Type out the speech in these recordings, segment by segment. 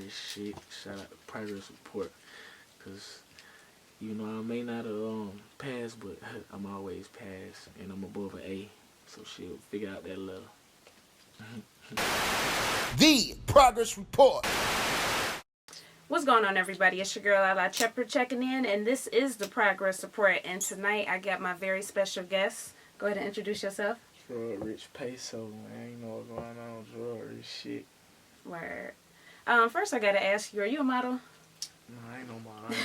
that shit. Shout out to progress report, cause you know I may not have passed, but I'm always pass, and I'm above an A. So she'll figure out that letter. The progress report. What's going on, everybody? It's your girl Lalaa Shepard checking in, and this is the progress report. And tonight I got my very special guest. Go ahead and introduce yourself. Drugrixh Peso, man. You know what's going on, Drugrixh shit. Word. First I gotta ask you, are you a model? No, I ain't no model.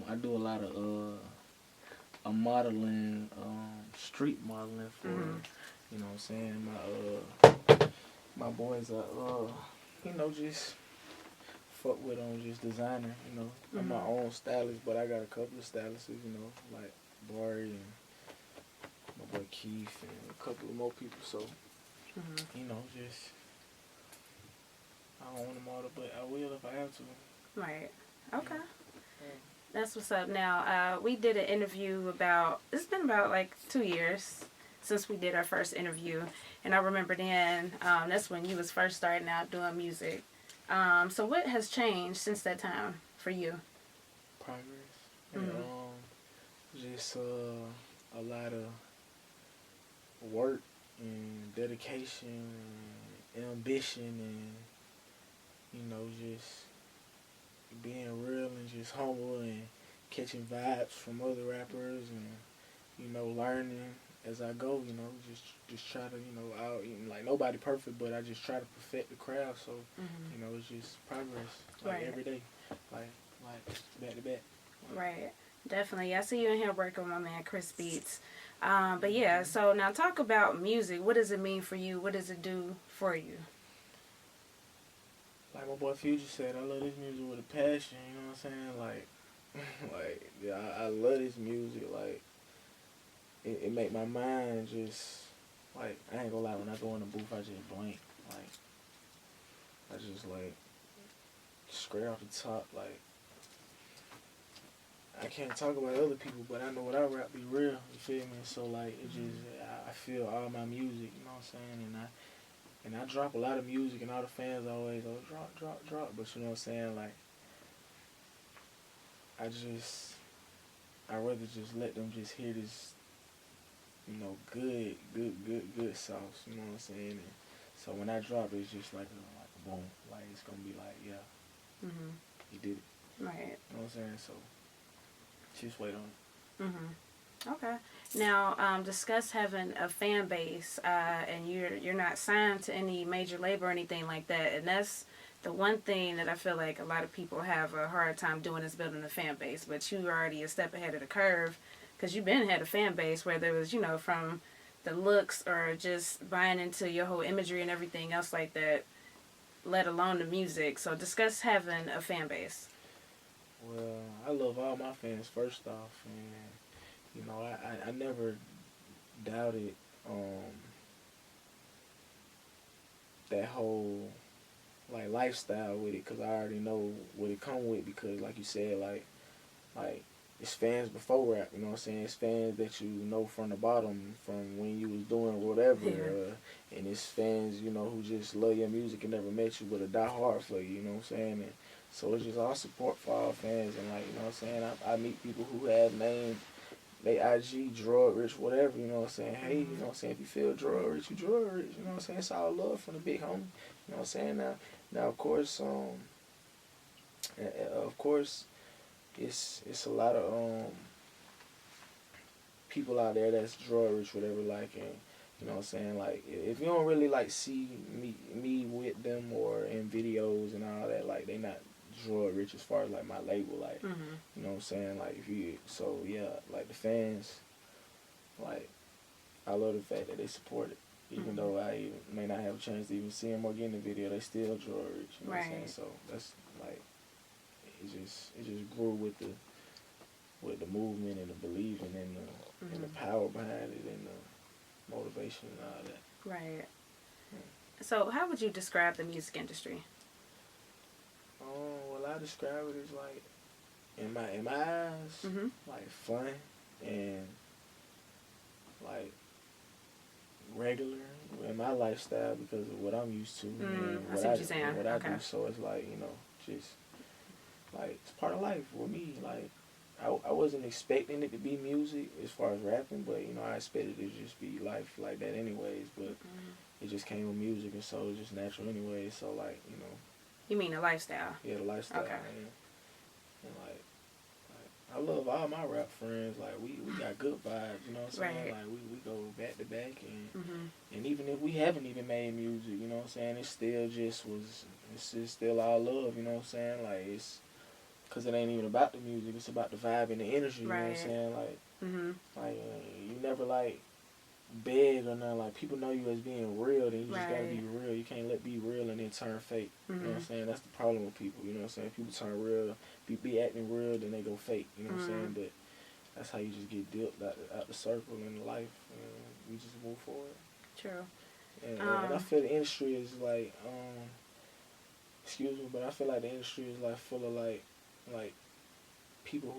I do a lot of modeling, street modeling for you know what I'm saying, my boys are you know, just fuck with just designer, you know. I'm my own stylist, but I got a couple of stylists, you know, like Barry and my boy Keith and a couple of more people, so you know, just I don't want to model, but I will if I have to. Right. Okay. That's what's up. Now, we did an interview it's been about like 2 years since we did our first interview. And I remember then, that's when you was first starting out doing music. So what has changed since that time for you? Progress. And, just a lot of work and dedication and ambition and, you know, just being real and just humble and catching vibes from other rappers and, you know, learning as I go, you know, just try to, you know, like nobody perfect, but I just try to perfect the craft, so, you know, it's just progress, like every day, like back to back. Right, definitely. I see you in here working with my man Chris Beats. But yeah, so now talk about music. What does it mean for you? What does it do for you? Like my boy Future said, I love this music with a passion, you know what I'm saying? Like yeah, I love this music. Like, it make my mind just, like, I ain't gonna lie, when I go in the booth, I just blank. Like, I just, like, straight off the top, like, I can't talk about other people, but I know what I rap be real, you feel me? So, like, it just, I feel all my music, you know what I'm saying? And I drop a lot of music, and all the fans always, drop. But you know what I'm saying? Like, I'd rather just let them just hear this, you know, good sauce. You know what I'm saying? And so when I drop it, it's just like a boom. Like, it's going to be like, yeah, he did it. Right. You know what I'm saying? So just wait on it. Okay. Now, discuss having a fan base, and you're not signed to any major label or anything like that, and that's the one thing that I feel like a lot of people have a hard time doing is building a fan base. But you already a step ahead of the curve, because you've been had a fan base, whether it was, you know, from the looks or just buying into your whole imagery and everything else like that, let alone the music. So discuss having a fan base. Well, I love all my fans first off, and you know, I never doubted that whole, like, lifestyle with it, because I already know what it come with, because like you said, like it's fans before rap, you know what I'm saying? It's fans that you know from the bottom, from when you was doing whatever, and it's fans, you know, who just love your music and never met you, but a die hard for you, you know what I'm saying? And so it's just all support for all fans, and, like, you know what I'm saying? I meet people who have names, they IG, Drugrixh, whatever, you know what I'm saying? Hey, you know what I'm saying? If you feel Drugrixh, you Drugrixh, you know what I'm saying? It's all love from the big homie, you know what I'm saying? Now of course, it's a lot of people out there that's Drugrixh, whatever, like, and you know what I'm saying? Like, if you don't really, like, see me with them or in videos and all that, like, they not Drugrixh as far as, like, my label, like, you know what I'm saying? Like, so yeah, like, the fans, like, I love the fact that they support it. Even though I may not have a chance to even see them or get in the video, they still Drugrixh, you know what I'm saying? So that's, like, it just grew with the movement and the believing and the power behind it and the motivation and all that. Right. So how would you describe the music industry? Well, I describe it as, like, in my eyes, like, fun and, like, regular in my lifestyle because of what I'm used to and I see what you're saying. what I Okay. do. So it's like, you know, just like it's part of life with me. Like I wasn't expecting it to be music as far as rapping, but you know I expected it to just be life like that anyways. But it just came with music, and so it's just natural anyway. So like, you know. You mean a lifestyle? Yeah, the lifestyle. Okay. And like I love all my rap friends. Like we got good vibes, you know what I'm saying? Right. Like we go back to back, and even if we haven't even made music, you know what I'm saying? It's still it's just still all love, you know what I'm saying? Like it's because it ain't even about the music. It's about the vibe and the energy, you know what I'm saying? Like you never like beg or nothing. Like people know you as being real, then you just gotta be real. You can't let be real and then turn fake. You know what I'm saying? That's the problem with people. You know what I'm saying? People turn real, be acting real, then they go fake. You know what I'm saying? But that's how you just get dipped out the circle in life, and we just move forward. True. And I feel the industry is like, excuse me, but I feel like the industry is like full of like people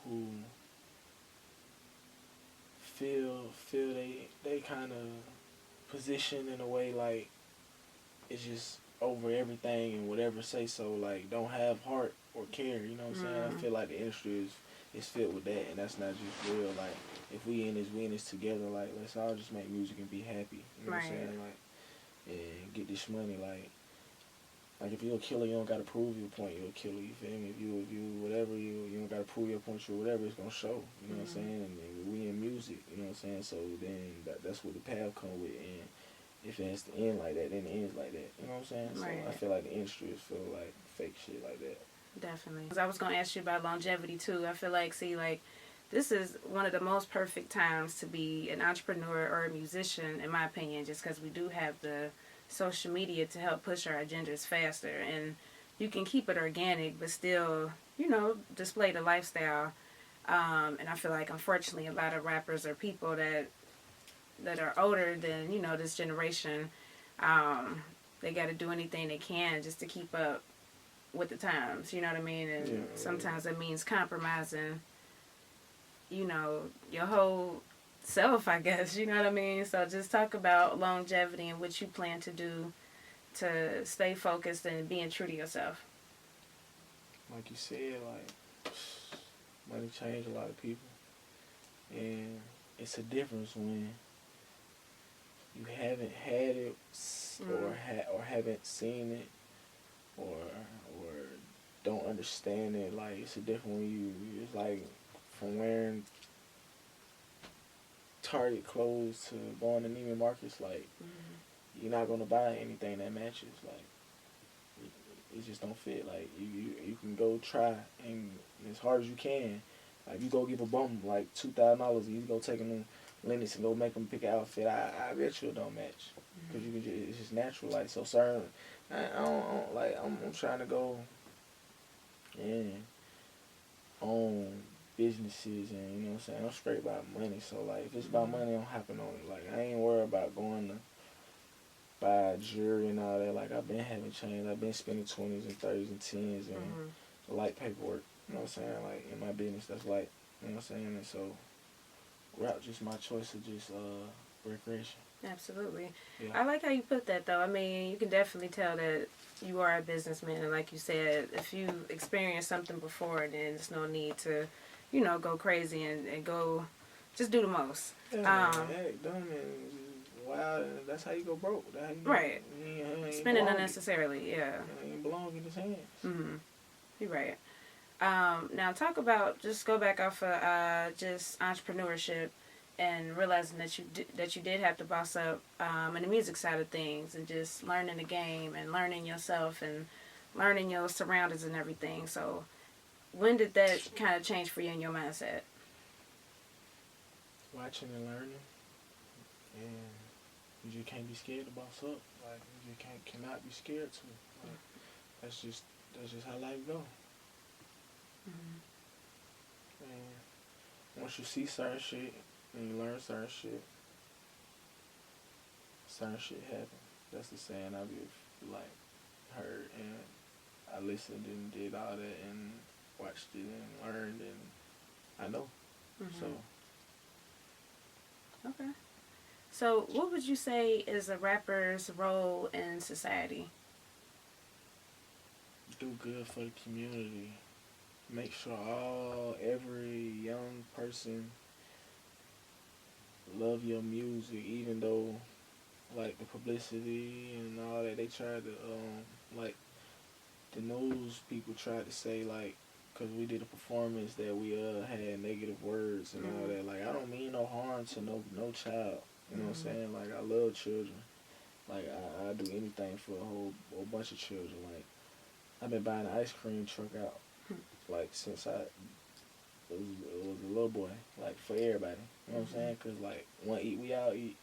who feel they kind of position in a way like it's just over everything and whatever say so, like don't have heart or care, you know what I'm saying? I feel like the industry is filled with that, and that's not just real. Like if we in this together, like let's all just make music and be happy, you know what I'm saying? Like and get this money. Like if you're a killer, you don't gotta prove your point. You're a killer. You feel me? If you whatever you don't gotta prove your point. You whatever, it's gonna show. You know what I'm saying? And we in music. You know what I'm saying? So then that's what the path come with. And if it has to end like that, then it ends like that. You know what I'm saying? So I feel like the industry is full of like fake shit like that. Definitely. I was gonna ask you about longevity too. I feel like this is one of the most perfect times to be an entrepreneur or a musician, in my opinion, just because we do have the social media to help push our agendas faster, and you can keep it organic but still, you know, display the lifestyle. And I feel like unfortunately a lot of rappers are people that are older than, you know, this generation. They got to do anything they can just to keep up with the times, you know what I mean? And sometimes it means compromising, you know, your whole self, I guess, you know what I mean? So just talk about longevity and what you plan to do to stay focused and being true to yourself. Like you said, like money changed a lot of people, and it's a difference when you haven't had it or haven't seen it or don't understand it. Like it's a different when it's like from wearing Target clothes to going to Neiman Marcus, like you're not gonna buy anything that matches. Like it just don't fit. Like you can go try and as hard as you can. Like you go give a bum like $2,000 and you go take them to Lennox and go make them pick an outfit. I bet you it don't match because you can just, it's just natural. Like so certain. I don't like I'm trying to go and own businesses, and you know what I'm saying, I'm straight about money. So like if it's about money, I'm hopping on it. Like I ain't worried about going to buy jewelry and all that. Like I've been having change. I've been spending 20s and 30s and 10s and light paperwork. You know what I'm saying? Like in my business, that's like, you know what I'm saying. And so rap just my choice of just recreation. Absolutely. Yeah. I like how you put that though. I mean, you can definitely tell that you are a businessman, and like you said, if you experienced something before, then there's no need to, you know, go crazy and go just do the most. Yeah, heck, dumb and wild, and that's how you go broke. That's how you Right. Spending unnecessarily, yeah. You ain't belong in his hands. You're right. Now talk about, just go back off of just entrepreneurship and realizing that you did have to boss up in the music side of things, and just learning the game and learning yourself and learning your surroundings and everything. So when did that kind of change for you in your mindset? Watching and learning, and you just can't be scared to boss up. Like you just cannot be scared to. Like, that's just how life go. And once you see certain shit and you learn certain shit happen. That's the saying I've like heard, and I listened and did all that and watched it and learned, and I know. So. Okay. So, what would you say is a rapper's role in society? Do good for the community. Make sure every young person love your music, even though like the publicity and all that they tried to like the news people tried to say like because we did a performance that we had negative words and all that. Like I don't mean no harm to no child. You know what I'm saying? Like I love children. Like I do anything for a whole bunch of children. Like I've been buying an ice cream truck out like since I was a little boy. Like for everybody. You know what I'm saying? Cause like one eat we all eat,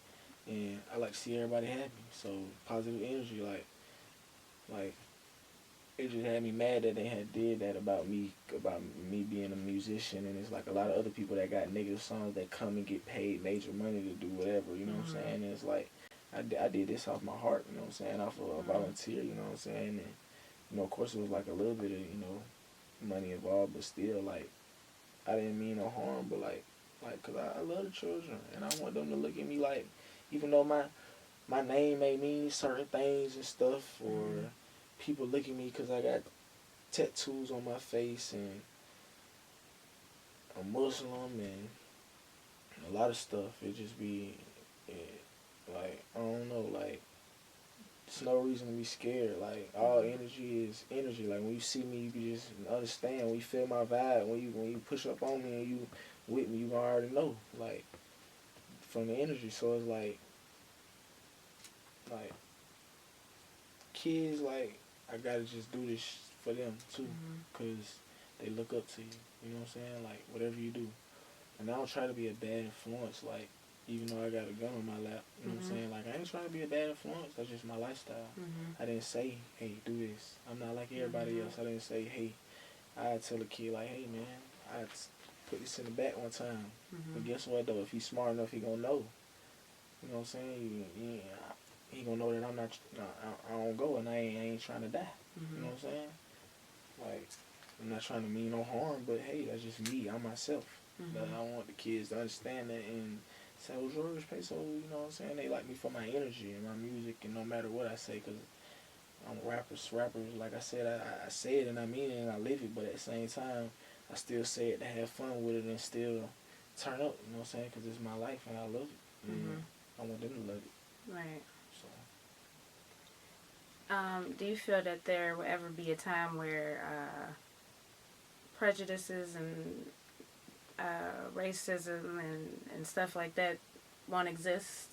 and I like to see everybody happy. So positive energy. Like it just had me mad that they had did that about me being a musician, and it's like a lot of other people that got negative songs that come and get paid major money to do whatever, you know what I'm saying? And it's like I did this off my heart, you know what I'm saying, off of a volunteer, you know what I'm saying, and you know of course it was like a little bit of money involved, but still like I didn't mean no harm, but like cause I love the children and I want them to look at me like even though my name may mean certain things and stuff or people look at me because I got tattoos on my face and I'm Muslim and a lot of stuff. It just be like I don't know. Like there's no reason to be scared. Like all energy is energy. Like when you see me, you just understand. When you feel my vibe, when you push up on me and you with me, you gonna already know. Like from the energy. So it's like kids like. I gotta just do this for them too, cause they look up to you. You know what I'm saying? Like whatever you do, and I don't try to be a bad influence. Like even though I got a gun on my lap, you know what I'm saying? Like I ain't trying to be a bad influence. That's just my lifestyle. I didn't say, hey, do this. I'm not like everybody else. I didn't say, hey. I tell a kid like, hey man, I put this in the back one time. But guess what though? If he's smart enough, he gonna know. You know what I'm saying? He gonna know that I'm not. I don't go, and I ain't trying to die. You know what I'm saying? Like I'm not trying to mean no harm, but hey, that's just me. I'm myself. But I want the kids to understand that and say, "Oh, Drugrixh Peso," you know what I'm saying? They like me for my energy and my music, and no matter what I say, cause I'm rappers. Like I said, I say it and I mean it and I live it. But at the same time, I still say it to have fun with it and still turn up. You know what I'm saying? Cause it's my life and I love it. And I want them to love it. Right. So. Do you feel that there will ever be a time where prejudices and racism and stuff like that won't exist?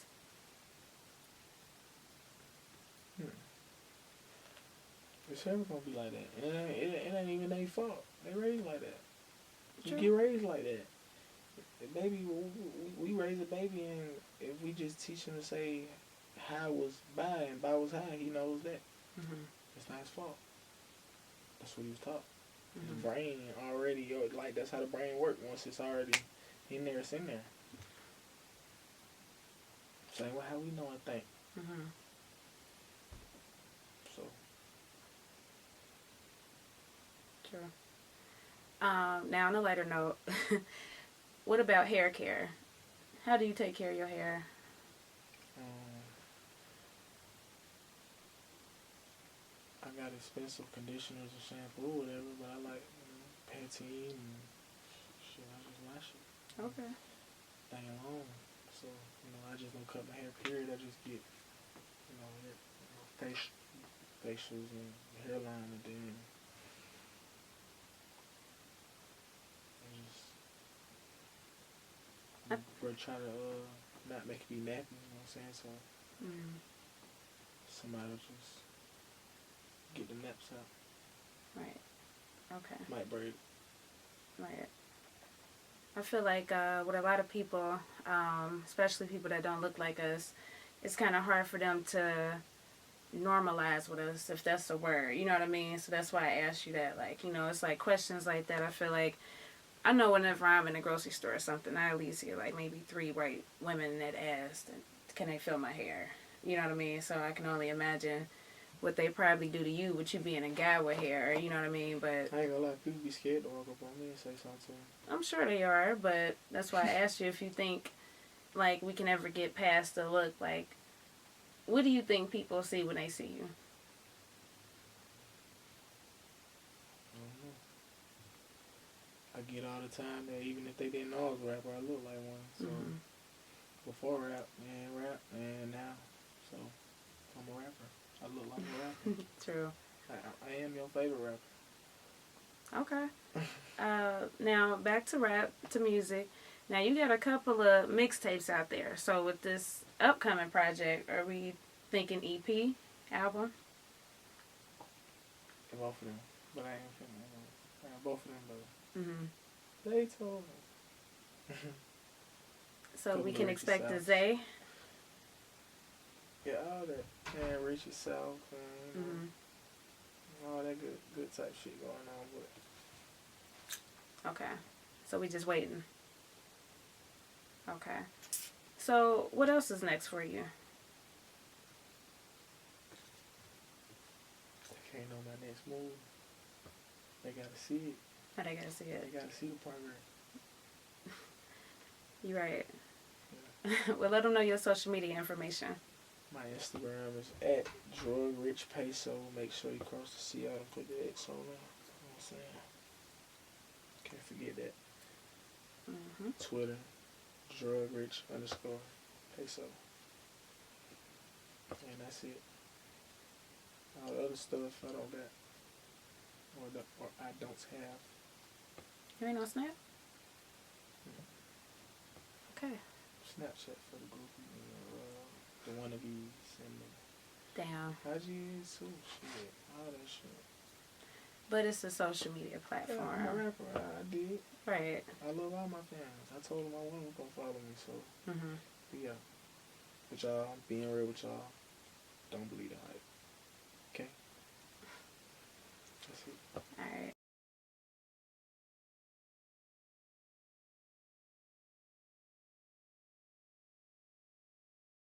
It's never gonna be like that. It ain't even their fault. They raised like that. True. You get raised like that. The baby, we raise a baby, and if we just teach him to say high was by and by was high, he knows that. It's not his fault. That's what he was taught. His brain already, like that's how the brain works. Once it's already in there, it's in there. Same way how we know and think. So. True. Now on a lighter note, what about hair care? How do you take care of your hair? I got expensive conditioners and shampoo or whatever, but I like Pantene and shit. I just wash it. Okay. Stay alone. So, I just don't cut my hair, period. I just get, facials and hairline and then I just try to not make it be nappy, you know what I'm saying? So somebody will just get the naps out. Right. Okay. Might braid it. Right. I feel like with a lot of people, especially people that don't look like us, it's kind of hard for them to normalize with us, if that's a word. You know what I mean? So that's why I asked you that. Like, it's like questions like that. I feel like I know whenever I'm in a grocery store or something, I at least hear like maybe 3 white women that asked, can they feel my hair? You know what I mean? So I can only imagine what they probably do to you with you being a guy with hair, you know what I mean? But I ain't gonna lie, people be scared to walk up on me and say something to them. I'm sure they are, but that's why I asked you if you think like we can ever get past the look. Like, what do you think people see when they see you? I get all the time that even if they didn't know I was a rapper, I look like one. So before rap, and now, so I'm a rapper. I look like a rapper. True. I am your favorite rapper. Okay. Now back to rap, to music. Now you got a couple of mixtapes out there. So with this upcoming project, are we thinking EP, album? Both of them, but I ain't feeling both of them, but Mm-hmm. Zaytoven. So Couple we of can Richie expect the Souths. Zay. Yeah, all that. And Richie South and all that good type shit going on with it. Okay. So we just waiting. Okay. So what else is next for you? They can't know my next move. They gotta see it. Oh, they gotta see it. They gotta see the progress. You right. Yeah. Well, let them know your social media information. My Instagram is at Drugrixh Peso. Make sure you cross the C out and put the X on there. You know what I'm saying? Can't forget that. Twitter, Drugrixh_Peso. And that's it. All the other stuff I don't got. Or I don't have. You ain't on Snap? Okay. Snapchat for the group, the wannabes and the Damn. IG too, shit, all that shit. But it's a social media platform. Yeah, I'm a rapper, I did. Right. I love all my fans. I told them I wasn't gonna follow me, so yeah. But y'all, being real with y'all, don't believe the hype.